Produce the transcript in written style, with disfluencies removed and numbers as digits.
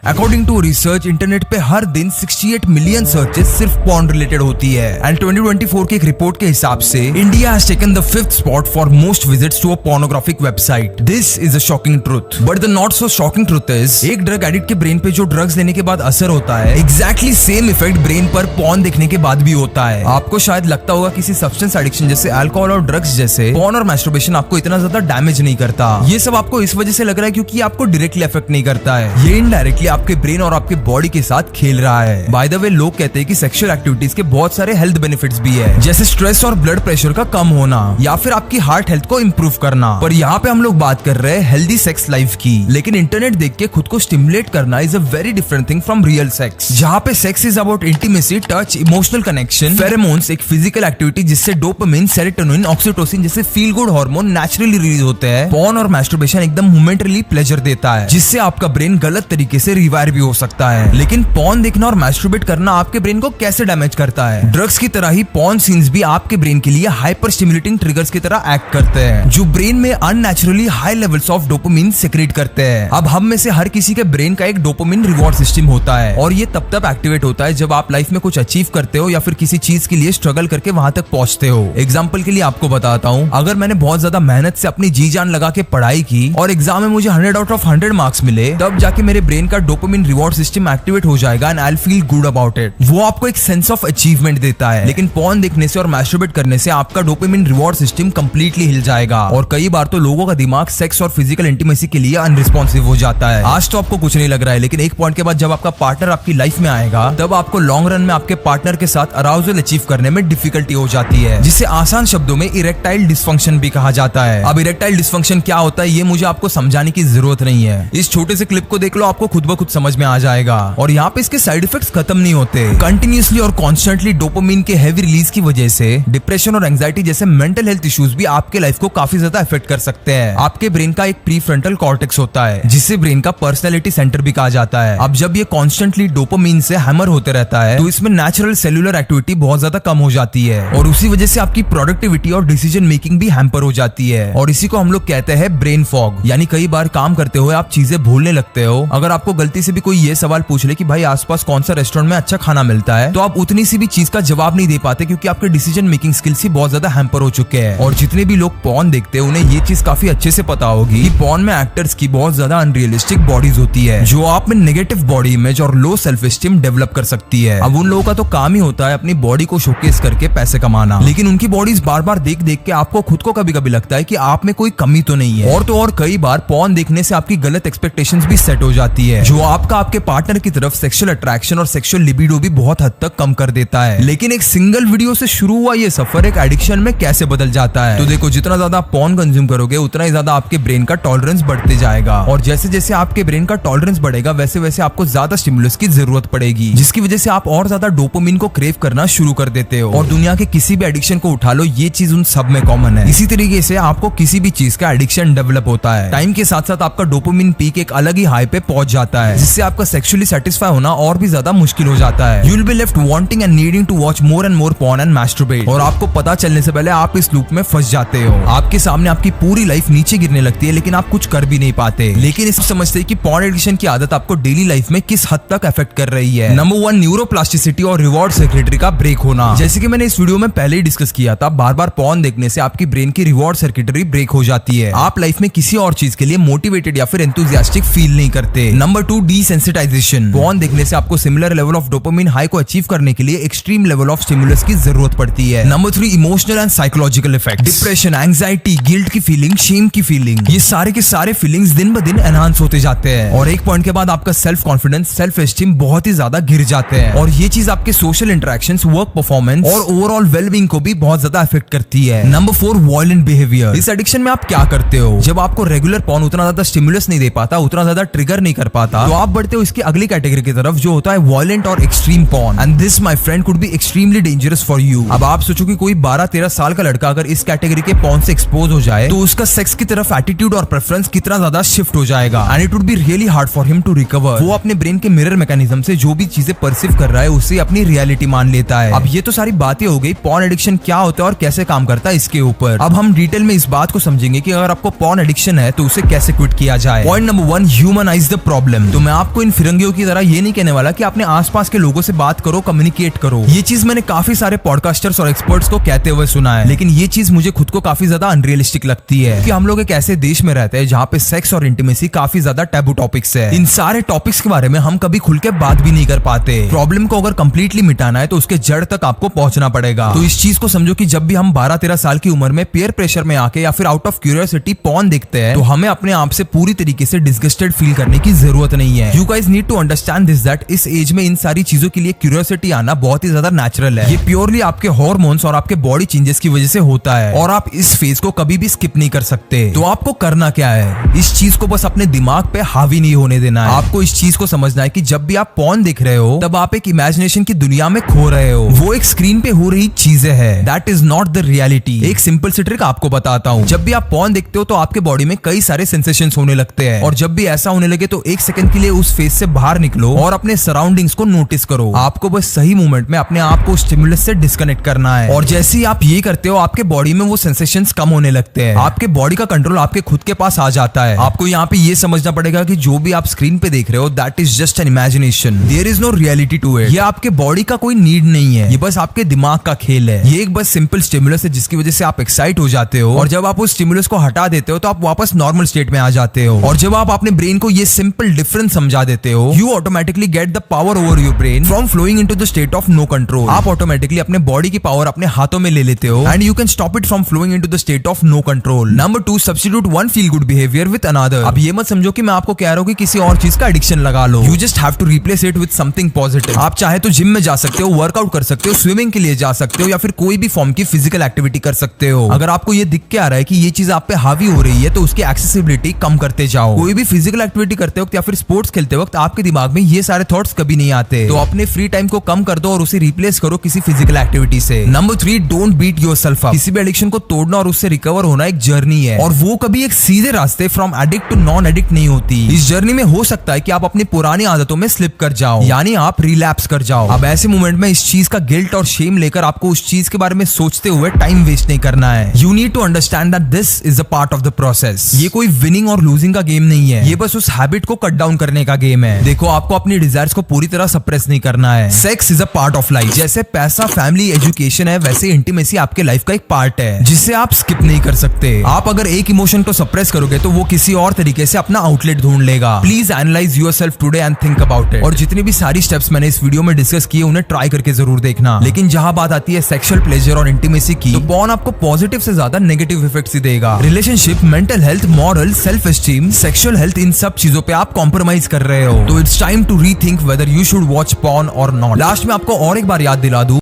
According to research internet पे हर दिन 68 million searches सिर्फ पॉर्न रिलेटेड होती है। एंड 2024 की एक रिपोर्ट के हिसाब से India has taken the 5th spot for most visits to a pornographic website. This is a shocking truth, but the not so shocking truth is एक drug addict के brain पे जो ड्रग्स लेने के बाद असर होता है, एग्जैक्टली सेम इफेक्ट ब्रेन पर पॉर्न देखने के बाद भी होता है। आपको शायद लगता होगा किसी सब्सटेंस एडिक्शन जैसे अल्कोहल और ड्रग्स जैसे पॉर्न और मैस्टरबेशन आपको इतना ज्यादा डैमेज नहीं करता। ये सब आपको इस वजह से लग रहा है क्योंकि आपको डायरेक्टली अफेक्ट नहीं करता है, ये इनडायरेक्टली आपके ब्रेन और आपके बॉडी के साथ खेल रहा है। बाय द वे, लोग कहते हैं कि सेक्सुअल एक्टिविटीज के बहुत सारे हेल्थ बेनिफिट्स भी है, जैसे स्ट्रेस और ब्लड प्रेशर का कम होना या फिर आपकी हार्ट हेल्थ को इम्प्रूव करना। पर यहाँ पे हम लोग बात कर रहे हैं हेल्दी सेक्स लाइफ की। लेकिन इंटरनेट देख के खुद को स्टिमुलेट करना is a very different thing from real sex, जहाँ पे sex is about intimacy, touch, emotional connection, pheromones, एक फिजिकल एक्टिविटी जिससे डोपामिन, सेरोटोनिन, ऑक्सीटोसिन जैसे feel good hormone naturally release होते हैं। पॉर्न और मैस्टरबेशन एकदम मोमेंटरी प्लेजर देता है, जिससे आपका ब्रेन गलत तरीके से रिवायर भी हो सकता है। लेकिन पॉर्न देखना और मैस्टरबेट करना आपके ब्रेन को कैसे डैमेज करता है? ड्रग्स की तरह ही पॉर्न सीन्स भी आपके ब्रेन के लिए हाइपर स्टिमुलेटिंग ट्रिगर्स की तरह एक्ट करते हैं, जो ब्रेन में unnaturally high levels of dopamine secrete करते हैं। अब हम में से हर किसी के ब्रेन का एक डोपामिन रिवॉर्ड सिस्टम होता है, और ये तब तक एक्टिवेट होता है जब आप लाइफ में कुछ अचीव करते हो या फिर किसी चीज के लिए स्ट्रगल करके वहां तक पहुंचते हो। एग्जाम्पल के लिए आपको बताता हूँ, अगर मैंने बहुत ज्यादा मेहनत से अपनी जी जान लगा के पढ़ाई की और एग्जाम में मुझे 100 आउट ऑफ 100 मार्क्स मिले, तब जाके मेरे ब्रेन का डोपामिन रिवॉर्ड सिस्टम एक्टिवेट हो जाएगा and I will feel good about it. वो आपको एक सेंस ऑफ अचीवमेंट देता है। लेकिन पॉर्न देखने से और मैस्टरबेट करने से आपका डोपामिन रिवॉर्ड सिस्टम कंप्लीटली हिल जाएगा, और कई बार तो लोगों का दिमाग सेक्स और फिजिकल इंटीमेसी के लिए अनरिस्पॉन्सिव हो जाता है। आज तो आपको कुछ नहीं लग रहा है, लेकिन एक पॉइंट के बाद जब आपका पार्टनर आपकी लाइफ में आएगा, तब आपको लॉन्ग रन में आपके पार्टनर के साथ अराउजल अचीव करने में डिफिकल्टी हो जाती है, जिसे आसान शब्दों में इरेक्टाइल डिसफंक्शन भी कहा जाता है। अब इरेक्टाइल डिसफंक्शन क्या होता है ये मुझे आपको समझाने की जरूरत नहीं है, इस छोटे से क्लिप को देख लो, आपको खुद ब खुद समझ में आ जाएगा। और यहाँ पे इसके साइड इफेक्ट्स खत्म नहीं होते। कंटिन्यूअसली और कॉन्स्टेंटली डोपामिन के हैवी रिलीज की वजह से डिप्रेशन और एंजाइटी जैसे मेंटल हेल्थ इश्यूज भी आपके लाइफ को काफी ज्यादा अफेक्ट कर सकते हैं। आपके ब्रेन का एक प्रीफ्रंटल कॉर्टेक्स होता है, जिसे ब्रेन का पर्सनैलिटी सेंटर भी कहा जाता है। अब जब ये कॉन्स्टेंटली डोपामिन से हैमर होते रहता है, तो इसमें नेचुरल सेलुलर एक्टिविटी बहुत ज्यादा कम हो जाती है, और उसी वजह से आपकी प्रोडक्टिविटी और डिसीजन मेकिंग भी हैम्पर हो जाती है। और इसी को हम लोग कहते हैं ब्रेन फॉग, यानी कई बार काम करते हुए आप चीजें भूलने लगते हो। अगर आपको गलती से भी कोई ये सवाल पूछ ले कि भाई आसपास कौन सा रेस्टोरेंट में अच्छा खाना मिलता है, तो आप उतनी सी भी चीज का जवाब नहीं दे पाते, क्योंकि आपके डिसीजन मेकिंग स्किल्स ही बहुत ज्यादा हैम्पर हो चुके हैं। और जितने भी लोग पॉर्न देखते हैं, उन्हें ये चीज काफी अच्छे से पता होगी कि पॉर्न में एक्टर्स की बहुत ज्यादा अनरियलिस्टिक बॉडीज होती है, जो आप में नेगेटिव बॉडी इमेज और लो सेल्फ एस्टीम डेवलप कर सकती है। अब उन लोगों का तो काम ही होता है अपनी बॉडी को शोकेस करके पैसे कमाना, लेकिन उनकी बॉडीज बार बार देख देख के आपको खुद को कभी कभी लगता है कि आप में कोई कमी तो नहीं है। और तो और कई बार पॉर्न देखने से आपकी गलत एक्सपेक्टेशंस भी सेट हो जाती है, जो आपका आपके पार्टनर की तरफ सेक्सुअल अट्रैक्शन और सेक्सुअल लिबिडो भी बहुत हद तक कम कर देता है। लेकिन एक सिंगल वीडियो से शुरू हुआ ये सफर एक एडिक्शन में कैसे बदल जाता है? तो देखो, जितना ज्यादा पॉर्न कंज्यूम करोगे, उतना ही ज्यादा आपके ब्रेन का टॉलरेंस बढ़ते जाएगा, और जैसे जैसे आपके ब्रेन का टॉलरेंस बढ़ेगा, वैसे वैसे आपको ज्यादा स्टिमुलस की जरूरत पड़ेगी, जिसकी वजह से आप और ज्यादा डोपामिन को क्रेव करना शुरू कर देते हो। और दुनिया के किसी भी एडिक्शन को उठा लो, ये चीज उन सब में कॉमन है। इसी तरीके से आपको किसी भी चीज का एडिक्शन डेवलप होता है। टाइम के साथ साथ आपका डोपामिन पीक एक अलग ही हाई पे पहुंच जाता है, जिससे आपका सेक्सुअली सेटिस्फाई होना और भी ज्यादा मुश्किल हो जाता है। You will be left wanting and needing to watch more and more porn and masturbate, और आपको पता चलने से पहले आप इस लूप में फंस जाते हो। आपके सामने आपकी पूरी लाइफ नीचे गिरने लगती है, लेकिन आप कुछ कर भी नहीं पाते। लेकिन इस समझते हैं कि पॉर्न एडिक्शन की आदत आपको डेली लाइफ में किस हद तक अफेक्ट कर रही है। नंबर 1, न्यूरोप्लास्टिसिटी और रिवॉर्ड सर्किटरी का ब्रेक होना। जैसे कि मैंने इस वीडियो में पहले ही डिस्कस किया था, बार बार पॉर्न देखने से आपकी ब्रेन की रिवॉर्ड सर्किटरी ब्रेक हो जाती है। आप लाइफ में किसी और चीज के लिए मोटिवेटेड या फिर एंथुसियास्टिक फील नहीं करते। नंबर 2, डीसेंसिटाइजेशन। पॉर्न देखने से आपको similar level of dopamine high को अचीव करने के लिए एक्सट्रीम लेवल ऑफ स्टिमुलस की जरूरत पड़ती है। Number 3, emotional and psychological effect. Depression, anxiety, guilt की फीलिंग, शेम की फीलिंग, ये सारे के सारे फीलिंग्स दिन ब दिन एनहांस होते जाते हैं, और एक पॉइंट के बाद आपका सेल्फ कॉन्फिडेंस, सेल्फ एस्टीम बहुत ही ज्यादा गिर जाते हैं। और ये चीज आपके सोशल इंटरेक्शंस, वर्क परफॉर्मेंस और ओवरऑल वेलबींग को भी बहुत ज्यादा अफेक्ट करती है। Number 4, violent behaviour. इस एडिक्शन में आप क्या करते हो? जब आपको रेगुलर पॉर्न उतना ज्यादा स्टिमुलस नहीं दे पाता, उतना ज्यादा ट्रिगर नहीं कर पाता, तो आप बढ़ते हो इसकी अगली कैटेगरी की तरफ, जो होता है वायलेंट और extreme porn. And this my friend could be extremely dangerous for you. अब आप सोचो कि कोई 12-13 साल का लड़का अगर इस कैटेगरी के पॉर्न से एक्सपोज हो जाए, तो उसका सेक्स की तरफ एटीट्यूड और प्रेफरेंस कितना ज्यादा शिफ्ट हो जाएगा, and it would be really hard for him to recover. वो अपने ब्रेन के मिरर मैकेनिज्म से जो भी चीजें परसीव कर रहा है, उसे अपनी रियलिटी मान लेता है। अब ये तो सारी बातें हो गई पॉर्न एडिक्शन क्या होता है और कैसे काम करता है इसके ऊपर। अब हम डिटेल में इस बात को समझेंगे कि अगर आपको पॉर्न एडिक्शन है तो उसे कैसे क्विट किया जाए। Point number 1, humanise the problem. तो मैं आपको इन फिरंगियों की तरह ये नहीं कहने वाला कि अपने आसपास के लोगों से बात करो, कम्युनिकेट करो। ये चीज मैंने काफी सारे पॉडकास्टर्स और एक्सपर्ट्स को कहते हुए सुना है, लेकिन ये चीज मुझे खुद को काफी ज्यादा अनरियलिस्टिक लगती है कि हम लोग एक ऐसे देश में रहते हैं जहाँ पे सेक्स और इंटीमेसी काफी ज्यादा टैबू टॉपिक्स है। इन सारे टॉपिक्स के बारे में हम कभी खुल के बात भी नहीं कर पाते। प्रॉब्लम को अगर कंप्लीटली मिटाना है तो उसके जड़ तक आपको पहुंचना पड़ेगा। तो इस चीज को समझो कि जब भी हम 12-13 साल की उम्र में पेयर प्रेशर में आके या फिर आउट ऑफ क्यूरियोसिटी पॉर्न देखते हैं, तो हमें अपने आप से पूरी तरीके से डिसगस्टेड फील करने की जरूरत नहीं है। You guys need to understand this that इस एज में इन सारी चीजों के लिए क्यूरियोसिटी आना बहुत ही ज्यादा नेचुरल है। ये प्योरली आपके हार्मोन्स और आपके बॉडी चेंजेस की वजह से होता है और आप इस फेज को कभी भी स्किप नहीं कर सकते। तो आपको करना क्या है, इस चीज को बस अपने दिमाग पे हावी नहीं होने देना है। आपको इस चीज को समझना है कि जब भी आप पॉर्न देख रहे हो तब आप एक इमेजिनेशन की दुनिया में खो रहे हो। वो एक स्क्रीन पे हो रही चीजें है, that is not the reality. एक सिंपल सी ट्रिक आपको बताता हूँ। जब भी आप पॉर्न देखते हो तो आपके बॉडी में कई सारे सेंसेशंस होने लगते हैं, और जब भी ऐसा होने लगे तो एक सेकंड के लिए उस फेज से बाहर निकलो और अपने सराउंडिंग्स को नोटिस करो। आपको बस सही मोमेंट में अपने आप को स्टिमुलस से डिस्कनेक्ट करना है, और जैसे ही आप ये करते हो आपके बॉडी में वो सेंसेशंस कम होने लगते हैं। आपके बॉडी का कंट्रोल आपके खुद के पास आ जाता है। आपको यहाँ पे ये समझना पड़ेगा कि जो भी आप स्क्रीन पे देख रहे हो that is just an imagination, there is no reality to it. ये आपके बॉडी का कोई नीड नहीं है, ये बस आपके दिमाग का खेल है। ये एक बस सिंपल स्टिमुलस है जिसकी वजह से आप एक्साइट हो जाते हो, और जब आप उस स्टिमुलस को हटा देते हो तो आप वापस नॉर्मल स्टेट में आ जाते हो। और जब आप अपने ब्रेन को ये सिंपल डिफरेंस समझा देते हो, you automatically get the power over your brain from flowing into the state of no control. आप ऑटोमेटिकली अपने बॉडी की पावर अपने हाथों में ले लेते हो, and you can stop it from flowing into the state of no control. Number 2, substitute one feel good behaviour with another. अब ये मत समझो कि मैं आपको कह रहा हूँ कि किसी और चीज का एडिक्शन लगा लो। You just have to replace it with something positive. आप चाहे तो जिम में जा सकते हो, वर्कआउट कर सकते हो, स्विमिंग के लिए जा सकते हो, या फिर कोई भी फॉर्म की फिजिकल एक्टिविटी कर सकते हो। अगर आपको ये दिख के आ रहा है कि ये चीज आप पे हावी हो रही है तो उसकी एक्सेसिबिलिटी कम करते जाओ। कोई भी फिजिकल एक्टिविटी करते वक्त या फिर स्पोर्ट्स खेलते वक्त आपके दिमाग में ये सारे थॉट्स कभी नहीं आते, तो अपने फ्री टाइम को कम कर दो और उसे रिप्लेस करो किसी फिजिकल एक्टिविटी से। Number 3, don't beat yourself up. किसी भी एडिक्शन को तोड़ना और उससे रिकवर होना एक जर्नी है, और वो कभी एक सीधे रास्ते from addict to non addict नहीं होती। इस जर्नी में हो सकता है कि आप अपनी पुरानी आदतों में स्लिप कर जाओ, यानी आप रिलैप्स कर जाओ। अब ऐसे मोमेंट में इस चीज का गिल्ट और शेम लेकर आपको उस चीज के बारे में सोचते हुए टाइम वेस्ट नहीं करना है। You need to understand that this is a part of the process. ये कोई विनिंग और लूजिंग का गेम नहीं है, ये बस उस हैबिट को कट डाउन करने का गेम है। देखो, आपको अपनी डिजायर्स को पूरी तरह सप्रेस नहीं करना है। Sex is a part of life. जैसे पैसा, फैमिली, एजुकेशन है, वैसे इंटीमेसी आपके लाइफ का एक पार्ट है जिसे आप स्किप नहीं कर सकते। आप अगर एक इमोशन को सप्रेस करोगे तो वो किसी और तरीके से अपना आउटलेट ढूंढ लेगा। Please analyse yourself today and think about it. और जितनी भी सारी स्टेप्स मैंने इस वीडियो में डिस्कस किए उन्हें ट्राई करके जरूर देखना। लेकिन जहां बात आती है सेक्सुअल प्लेजर और इंटीमेसी की, तो पॉर्न आपको पॉजिटिव से ज्यादा नेगेटिव इफेक्ट्स ही देगा। Relationship, mental health, moral, self esteem, sexual health, इन सब चीजों पे आप कॉम्प्रोमाइज कर रहे हो। तो it's time to rethink whether you should watch porn और नॉट। लास्ट में आपको और एक बार याद दिला दूं,